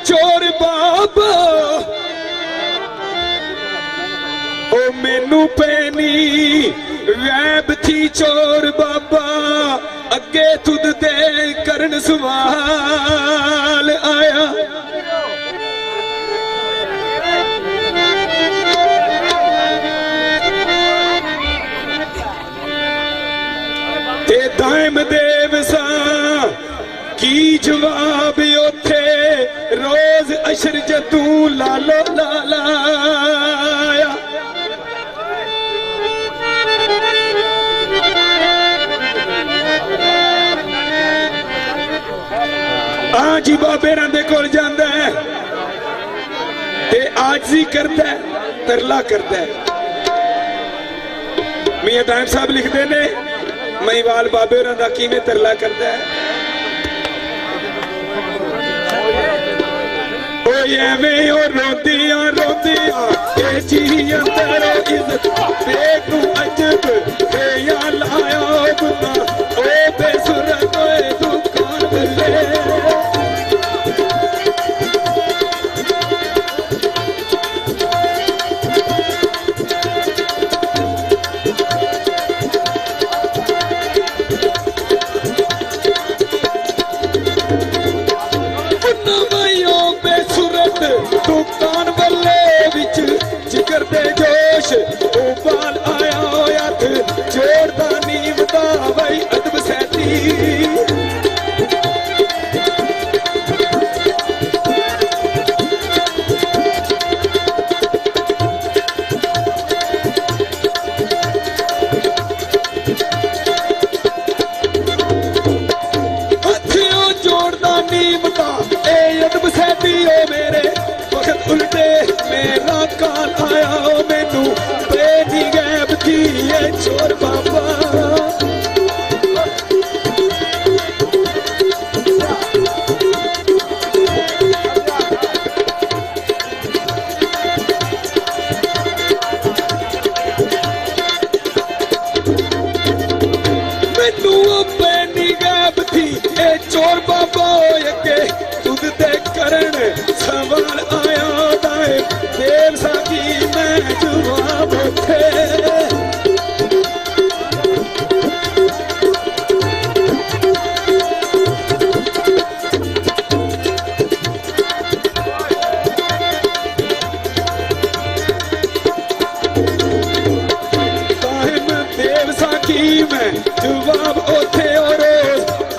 चोर बाबा ओ मैनू पैनी गैब थी चोर बाबा अगे तुद दे करन सवाल आया ते दाइम देव सा की जवाब उथे रोज अशर जतू लालो लालाया आज ही बाबे दे कोल जांदा है ते आजी करदा है तरला करदा है। मियां दाइम साहब लिखते ने महिवाल बाबे दा किवें तरला करदा है। एवें ओ रोंदियां रोंदियां ए जी अंदर इज्जत बेकू अजब बेया लाया बुंदा ओ बेसुरत ओए दुकान बल्ले दुकान बल्ले विच जिगर दे जोश उबाल आया होया थे जोड़दा नीम दा वही अदब सैती हथियों जोड़दा नीम दा ए अदब सैती ओ मेरे उल्टे मेरा काल आया मैनू बेनी गैब थी ये चोर बाबा मैनू बेनी गैब थी ये चोर बाबा के तुद दे करण सवाल आया देव साकी मैं जवाब थे देव साकी मैं जवाब ओथे और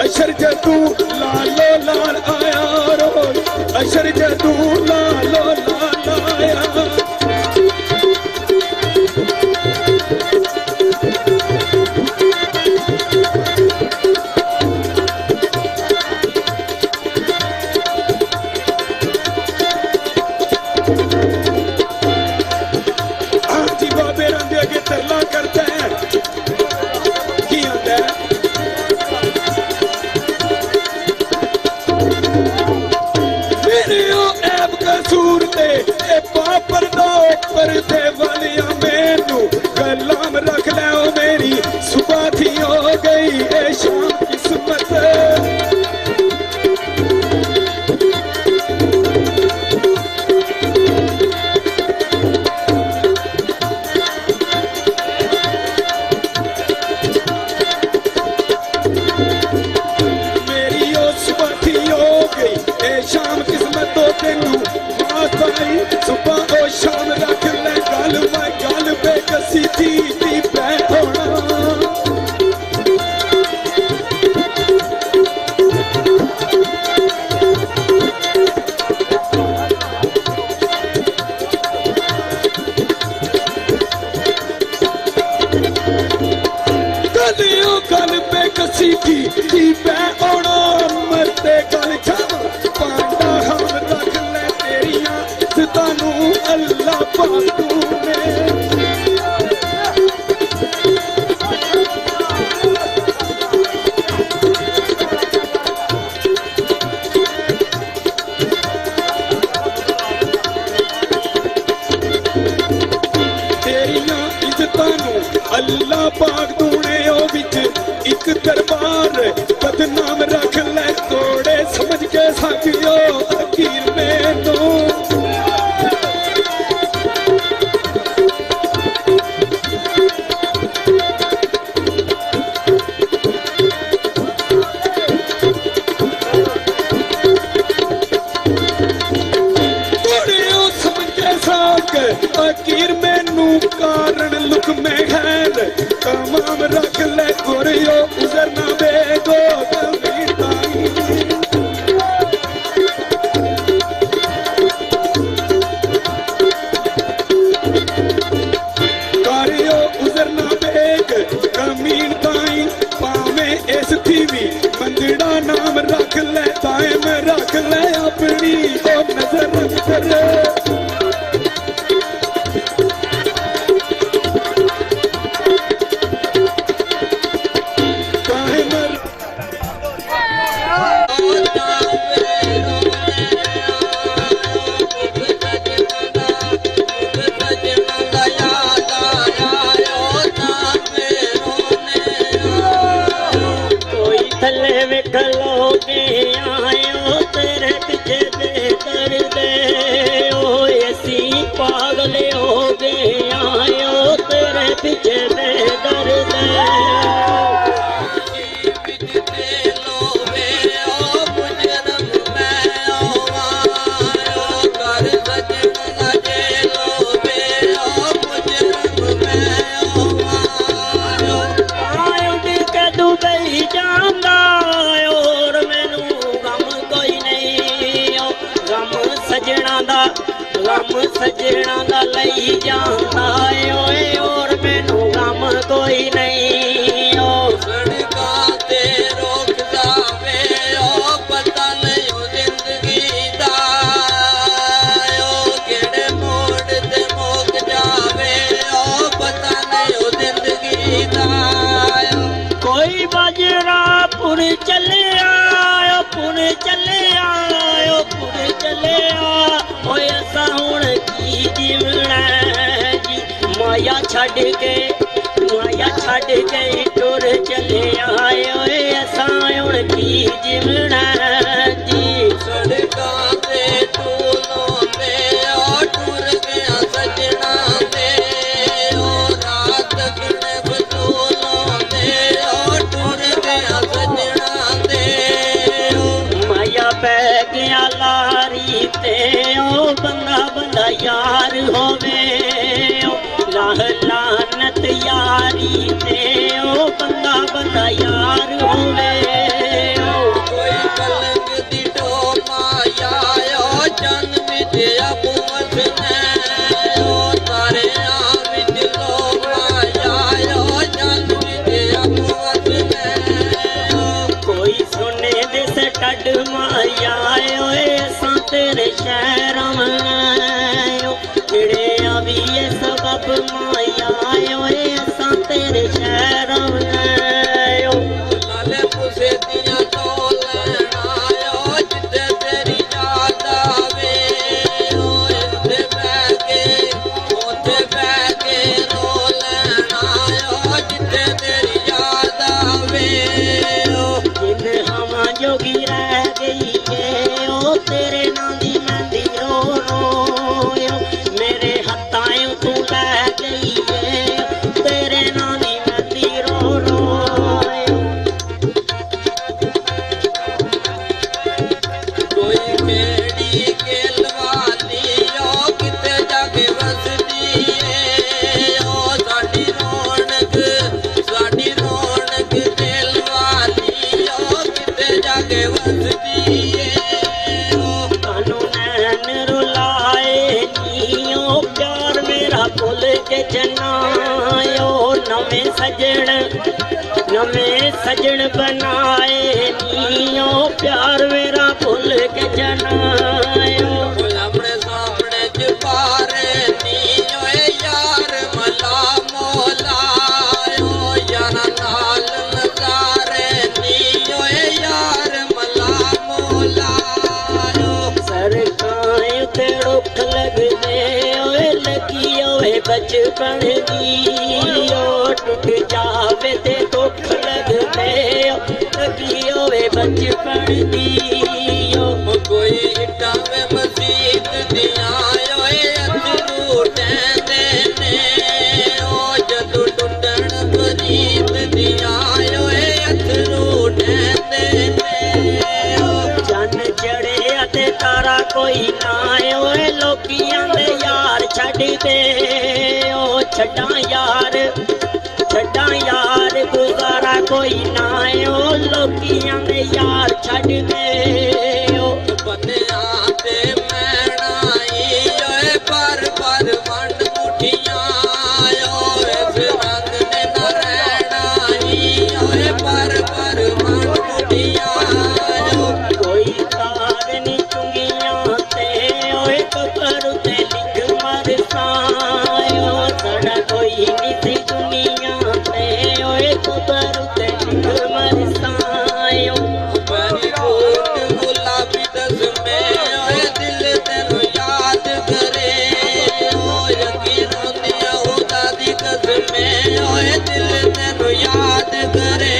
अशर जदू लालो लाल आया रोज अशर जदू लालो लाल आया आजी बाबे रंगे अगे तरला करता है की आंदा है सूरते पापर दो परदे वालिया मैनू गलाम रख लो मेरी सुबह थी हो गई ए शाम किस्मत मेरी ओ सुबह थी हो गई ए शाम किस्मत तो तेनू सुबह ओ शाम रख ले गल मैं गल बेकसी थी बैठोना गलियों गल बेकसी थी बैठोना मरते गल छावा पांडा हम रख ले तेरियां सितानू अल्लाह पाकू ने तेरियां इज्जतानू अल्लाह पाक दूने ओ विच एक दरबार बदनाम रख ले तोड़े समझ के साथियों अखीर में फकीर मैनू कारण लुक में खैर तमाम रख ले गोरियो उजर ना बेगो कमीर ताई गोरियो उजर ना बेग कमीर ताई पावे इस थीवी मंजड़ा नाम रख ले ताए में रख ले अपनी ओ नजर करे सजना दा लई जांदा ओए और मैनू गम कोई नहीं ओ सड़कां ते रोकदा वे ओ पता नहीं ओ जिंदगी दा ओ केड़े मोड़ ते मुक जावे ओ पता नहीं ओ जिंदगी दा कोई बाजरा पुर चलिया पुर चलिया पुर चलिया ओए असा हुण की जीवना जी माया छड़ के टुर चले आए ओए असा हुण की जीवना जी सड़कां ते टूलोंदे ओ टुर गया सजना दे ओ रात गने बतूलोंदे ओ टुर गया सजना दे माया पै गया लारी ते ओ बंदा बंदा यार होवे लाह लानत यारी ते ओ बंदा बंदा यार होवे कोई कलंग दी डो माया ओ चंद विच आपू वसने ओ तारे आ विच लो माया ओ चंद विच आपू वसने कोई सुने दे सटड माया ओए असां तेरे शहर जेड़े अभी ये सबब माया ओए असां तेरे शहर नाले पुसे दियां तो लेना ओ जिते तेरी याद आवे ओ इत्थे बह के रो लेना ओ जिते तेरी याद आवे जिन हवा जोगी रह गई है ओ तेरे नां दी मेहंदी रो रो मेरे हत्थां तू लै गई है तेरे नां दी मेहंदी रो रो कोई केड़ी केलवाली ओ किते जाके वसदी है ओ साडी रौनक दिलवाली ओ किते जाके वसदी है कानू नैन रुलाए नी ओ प्यार मेरा भुल के जनायो नवे सजन बनाए नी ओ प्यार मेरा भुल के जनायो अपने सामने जुबारे नी ओए यार मला मोला ओ यारा नाल नजारे नी ओए यार मला मोला सरकाएं ते रुख लगदे ओए लगी ओए बचपन दी ओ टुट जावे ते दुख लगदे लगी ओए बचपन दी ओ कोई इट्टां में मसीत दियां ओए अथरू टहंदे ने ओ जदों टुटण मरीत दियां ओए अथरू टहंदे ने चन चढ़े ते तारा कोई ना ओए लोकी आंदे यार छड़ के ओ छड्डा यार गुजारा कोई ना ओ लोकियां दे यार छड्ड के ओ बंदियां ते मैणाई ओए पर वंड मुठियां ओ इस रंग ने ना रहणाई ओए पर वंड मुठियां कोई तार नी चुंगियां ते ओए कबर ते लिख मर सायो साडा कोई नी सी दुनिया ते ओए कबर ते लिख मर सायो मेरी कोट गुलाबी दस में ओए दिल तेनु याद करे ओ यकीन होंदिया खुदा दी कसम में ओए दिल तेनु याद करे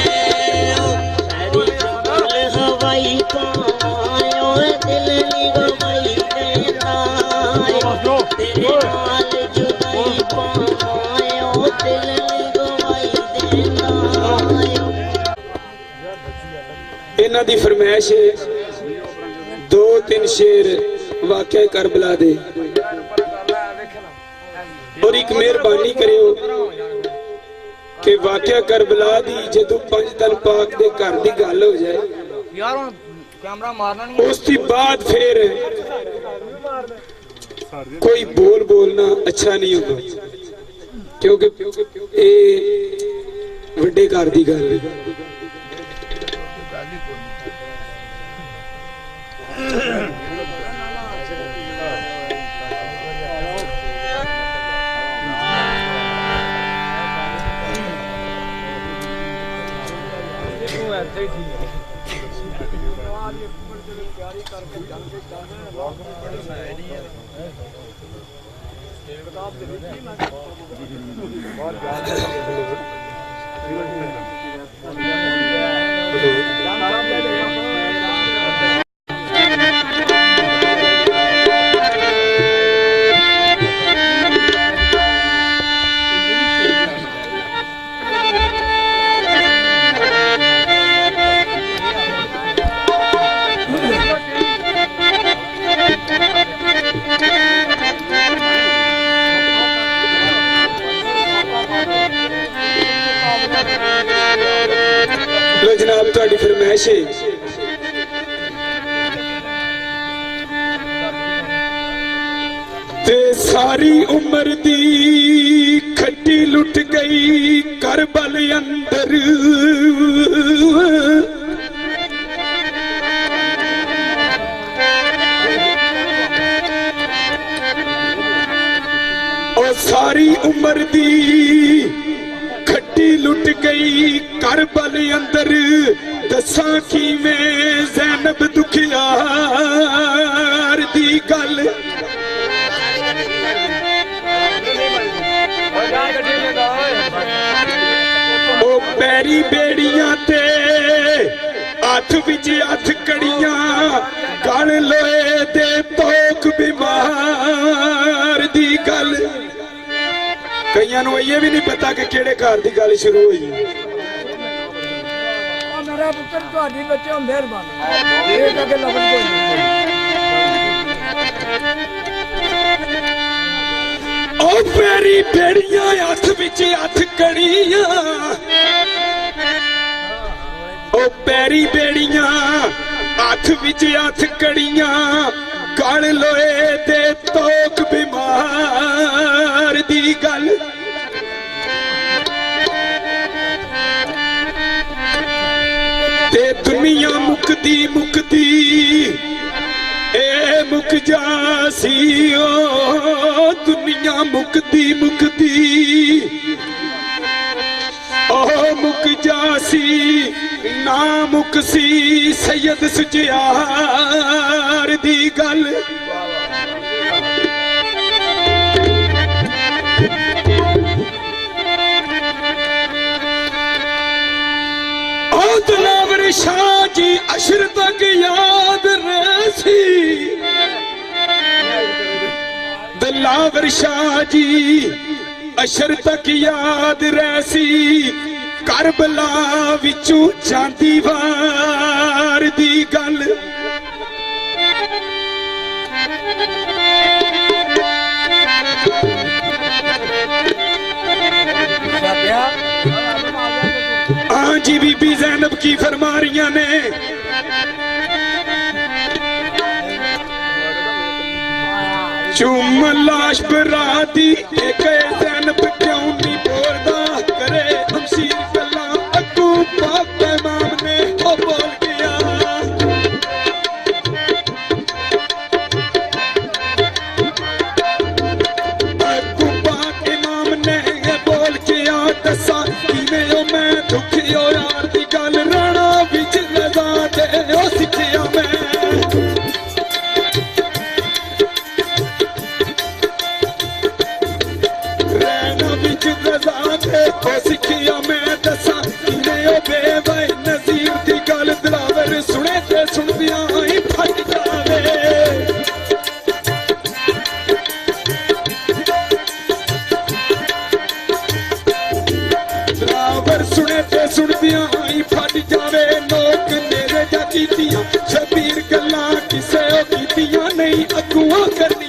हवाई पायो दिल नी गवाई देना तेरे नाल जुदाई पायो दिल नी गवाई देना इन्हां दी फरमाइश है 2-3 शेर वाक़या करबला दे और एक मेहरबानी करियो कि वाक़या करबला दी जदों पंजतन पाक दे घर दी गल हो जाए यार हुण कैमरा मारना नहीं उस दी बाद फिर कोई बोलना अच्छा नहीं होता क्योंकि ये वड्डे घर दी गल है लो जनाब तुहाडी फरमाइश है ते सारी उम्र दी खट्टी लुट गई करबल अंदर और सारी उम्र दी खट्टी लुट गई करबल अंदर दसा किवें ज़ैनब दुखियार दी गल ओ पैरी बेड़ियां ते हथ विच हथ कड़ियां गल लोए दे तोक बीमार दी गल कईयां नूं ये भी नहीं पता कि केड़े घर दी गल शुरू हुई मेरा पुत्र तुहाडी बच्चे मेहरबानी ये लगे लबन कोई ओ पैरी बेड़ियां हथ विच हथ कड़ियां ओ पैरी बेड़ियां हथ विच हथ कड़ियां गल लोए दे तोक बीमार दी गल ते दुनिया मुकदी मुकदी ए मुक जासी ओ दुनिया मुकदी मुकदी ओ मुक जासी ना मुकसी सैयद सुचियार दी गल दिलावर शाह जी अशर तक याद रसी दिलावर शाह जी अशर तक याद रसी करबला विचों जांदी वार दी गल जी बीबी जैनब की फरमा रही ने चुम लाश बराती जैनब क्यों नहीं बोलदा करे हमशीर गल्ला अगू पाक इमाम ने ओ बोल गया अगू पाक इमाम ने बोल गया दसा किवें ओ मैं दुखियो यार दी गल राणा विच लगा दे ओ सिखिया मैं सिखिया मैं दसा बेबे नजीर दी गल दिलावर सुने ते सुनदियां ही फट जावे दिलावर सुने ते सुनदियां ही फट जावे लोक नेरे जा कीतियां शबीर गल्लां किसे कीतियां नहीं अगुआ करनी